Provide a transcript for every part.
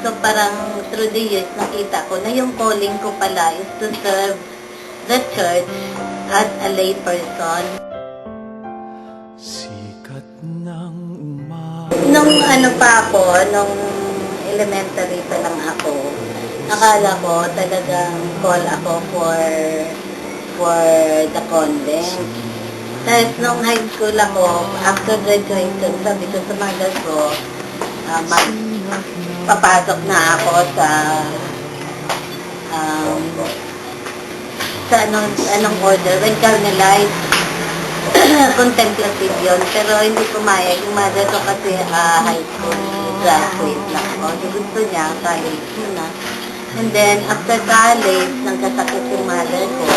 So parang through the years, nakita ko na yung calling ko pala is to serve the church as a lay person. Sikat ng umaga. Nung ano pa ako, nung elementary pa lang ako, akala ko talagang call ako for the convent. Tapos nung high school ako, after graduation, sabi ko sa mother ko, papasok na ako sa anong order, when Carmelite. Contemplative yun, pero hindi pumayag. Yung mother ko kasi high school graduate lang ako. So gusto niya, college muna. And then, after college, nagkasakit yung mother ko.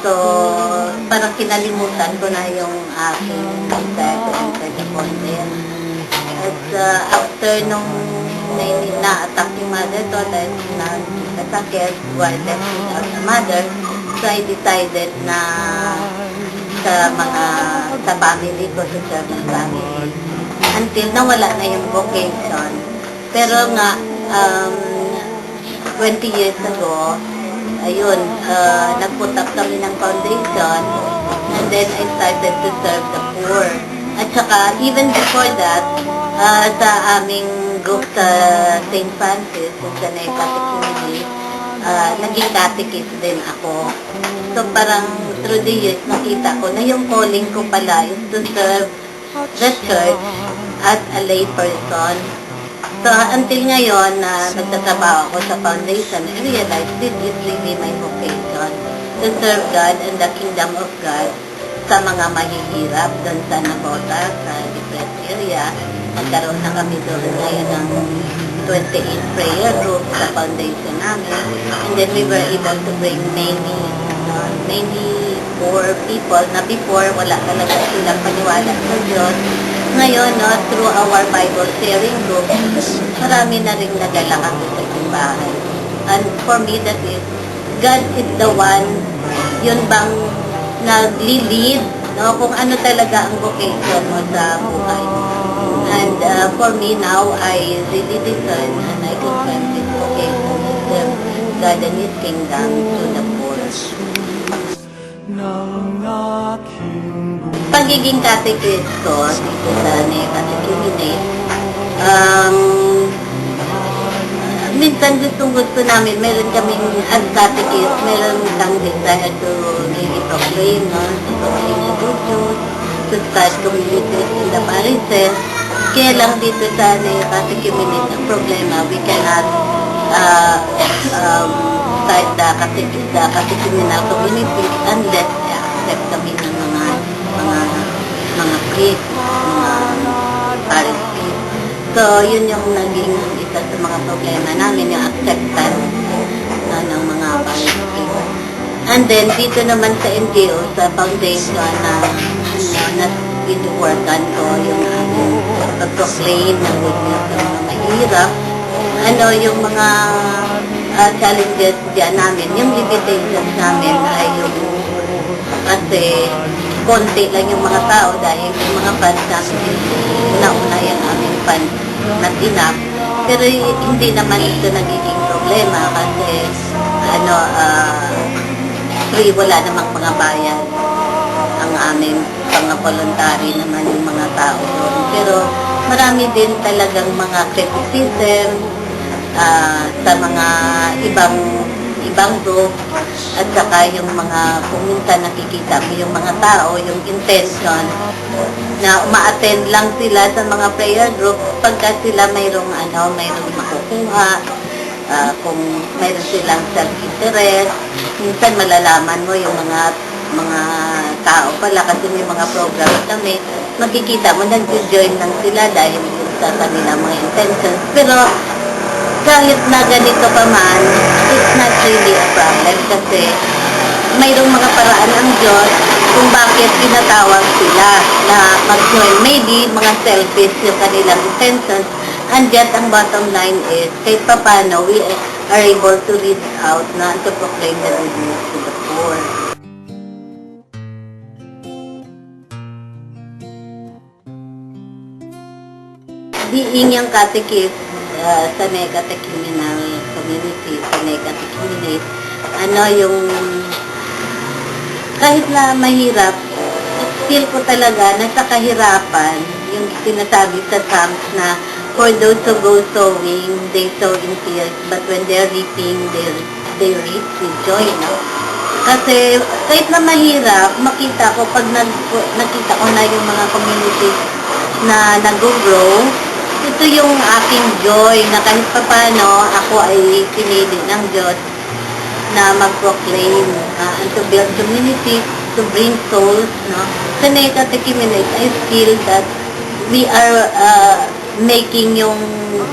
So, parang kinalimutan ko na yung aking desire to enter the convent. At after nung na-attack yung mother ko, dahil nagkasakit, while left without the mother, so I decided na sa family ko, sa servant family, until nawala na yung vocation. Pero nga, 20 years ago, ayun, nag-put up kami ng foundation, and then I started to serve the poor. At saka, even before that, sa aming group sa St. Francis, sa Catholic Community, naging catechist din ako. So parang through the years, nakita ko na yung calling ko pala is to serve the church as a lay person. So until ngayon na nagtatrabaho ako sa foundation, I realized this is really my vocation, to serve God and the kingdom of God sa mga mahihirap doon sa Nabota, sa depressed area. Nagkaroon na kami doon ngayon ng 28 prayer groups sa foundation namin. And then we were able to bring many poor people na before wala talaga silang paniwala sa Diyos. Ngayon, through our Bible sharing group, marami na rin nagala kami sa simbahan. And for me, that is, God is the one, yun bang nagli-lead, no? Kung ano talaga ang vocation mo sa buhay. And for me now, I really discern and I confirm this vocation to serve God and His kingdom to the poor. Pagiging catechist ko dito sa Catholic Community, minsan gusto namin, meron kaming as catechist, meron kang desire to maybe proclaim, no? To proclaim the good news, to start communities in the parishes. Kaya lang dito sa Catholic Community, ang problema, we cannot start the catechumenal community unless accept kami ng mga priests, mga parish priests. So, yun yung naging isa sa mga problema namin, yung acceptance ng mga parish priests. And then, dito naman sa NGO, sa foundation na pinuworkan ko yung pag-proclaim ng good news sa mga mahirap. Yung mga challenges dyan namin, yung limitations namin ay yung kasi konti lang yung mga tao dahil yung mga funds namin una yung aming funds not enough. Pero hindi naman ito nagiging problema kasi free, wala namang mga bayan ang aming pang-voluntary naman yung mga tao doon. Pero marami din talagang mga criticism sa mga ibang group at saka yung mga pumunta nakikita mo yung mga tao, yung intention na uma-attend lang sila sa mga prayer group pagka sila mayroong makukuha, kung mayroon silang self-interest. Minsan malalaman mo yung mga tao pala kasi may mga program kami, makikita mo nag-join lang sila dahil sa kanilang mga intentions. Pero kahit na ganito pa man, it's not really a problem kasi mayroong mga paraan ang Diyos kung bakit tinatawag sila na mag-join. Maybe mga selfish yung kanilang intentions, and yet ang bottom line is kahit pa paano we are able to reach out na to proclaim the good news to the poor. Being yung catechist, sa Negatecriminal community, sa Negatecriminate, yung kahit na mahirap, feel ko talaga na sa kahirapan, yung sinasabi sa Psalms na for those who go sowing, they sow in tears, but when they're reaping, they reap with joy, no? Kasi kahit na mahirap, makita ko pag nakita ko na yung mga communities na nag-grow, ito yung aking joy na kahit paano ako ay pinili ng Diyos na mag-proclaim and to build communities, to bring souls, no? Sa Negatecriminate, I feel that we are making yung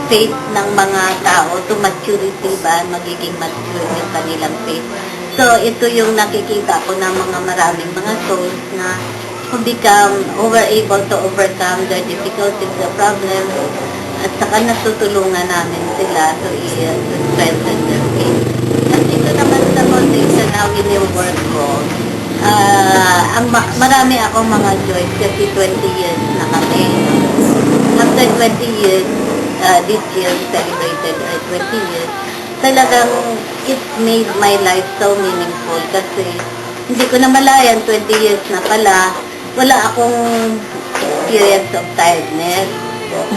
faith ng mga tao to maturity ba, magiging mature yung kanilang faith. So, ito yung nakikita ko na maraming mga souls na who were able to overcome their difficulties, the problem, at saka natutulungan namin sila to strengthen their faith. At ito naman sa foundation na wini-work ko, marami akong mga joy kasi 20 years na kami. After 20 years, this year we celebrated our 20 years, talagang it made my life so meaningful kasi hindi ko na malayan, 20 years na pala, wala akong experience of tiredness.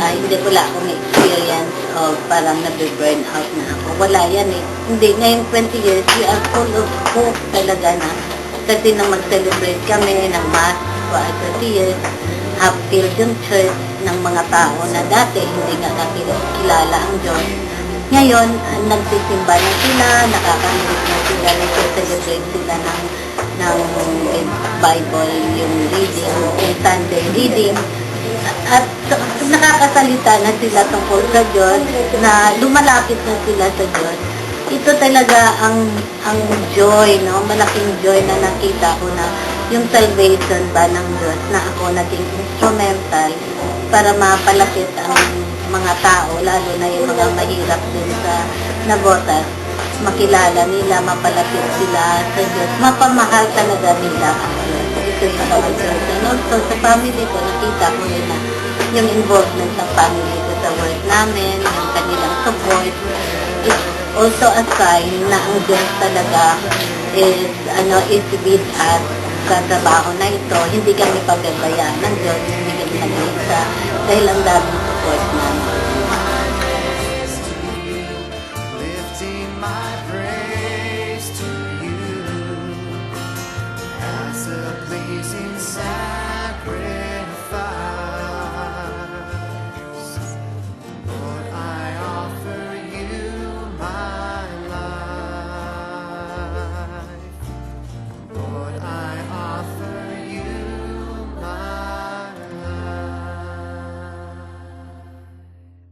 Hindi wala akong experience of parang nabe-burn out na ako. Wala yan eh. Hindi, ngayong 20 years, we are full of hope talaga na. Kasi nang mag-celebrate kami ng Mass for our 20 years, half-filled yung church ng mga tao na dati hindi nga nakilala ang Diyos. Ngayon, nagsisimba na sila, nakakamilit na sila, nag-celebrate sila ng Bible, yung reading, yung Sunday reading. At nakakasalita na sila tungkol sa Diyos, na lumalapit na sila sa Diyos. Ito talaga ang joy, no? Malaking joy na nakita ko na yung salvation ba ng Diyos na ako naging instrumental para mapalapit ang mga tao, lalo na yung mga mahirap din sa Navotas, makilala nila, mapalapit sila sa Diyos, mapamahal talaga nila ang Diyos. Ito yung mga Diyos. And also sa family ko, nakita ko rin na yung involvement ng family ko sa work namin, yung kanilang support, is also a sign na ang Diyos talaga is with us sa trabaho na ito. Hindi kami pababayaan ng Diyos, hindi kami nag-iisa dahil ang daming support namin.